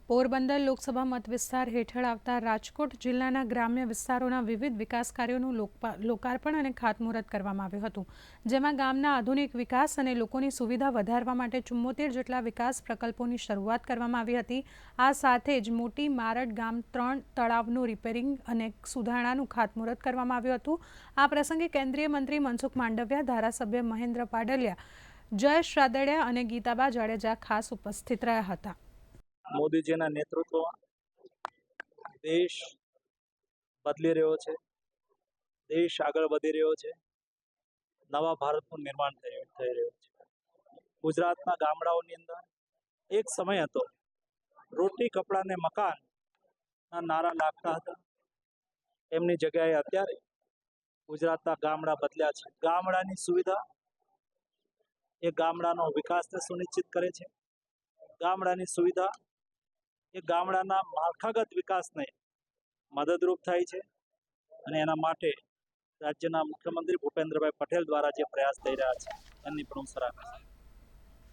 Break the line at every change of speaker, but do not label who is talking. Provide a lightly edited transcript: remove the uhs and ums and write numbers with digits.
પોરબંદર લોકસભા મત વિસ્તાર હેઠળ આવતા રાજકોટ જિલ્લાના ગ્રામ્ય વિસ્તારોના વિવિધ વિકાસ કાર્યોનું લોકાર્પણ અને ખાતમુહૂર્ત કરવામાં આવ્યું હતું, જેમાં ગામના આધુનિક વિકાસ અને લોકોની સુવિધા વધારવા માટે 74 જેટલા વિકાસ પ્રકલ્પોની શરૂઆત કરવામાં આવી હતી। આ સાથે જ મોટી મારડ ગામ 3 તળાવનું રિપેરિંગ અને સુધારણાનું ખાતમુહૂર્ત કરવામાં આવ્યું હતું। આ પ્રસંગે કેન્દ્રીય મંત્રી મનસુખ માંડવિયા, ધારાસભ્ય મહેન્દ્ર પાડલિયા, જયેશ રાદડિયા અને ગીતાબા જાડેજા ખાસ ઉપસ્થિત રહ્યા હતા।
મોદીજીના નેતૃત્વમાં દેશ બદલી રહ્યો છે, દેશ આગળ વધી રહ્યો છે, નવા ભારતનું નિર્માણ થઈ રહ્યું છે। ગુજરાતના ગામડાઓની અંદર એક સમય હતો રોટી કપડાં ને મકાનના નારા લાગતા હતા, એમની જગ્યાએ અત્યારે ગુજરાતના ગામડા બદલ્યા છે। ગામડાની સુવિધા એ ગામડાનો વિકાસને સુનિશ્ચિત કરે છે। ગામડાની સુવિધા એ ગામડાના માળખાગત વિકાસને મદદરૂપ થાય છે અને એના માટે રાજ્યના મુખ્યમંત્રી ભૂપેન્દ્રભાઈ પટેલ દ્વારા જે પ્રયાસ થઈ રહ્યા છે એમની પણ હું સરાહના કરું છું।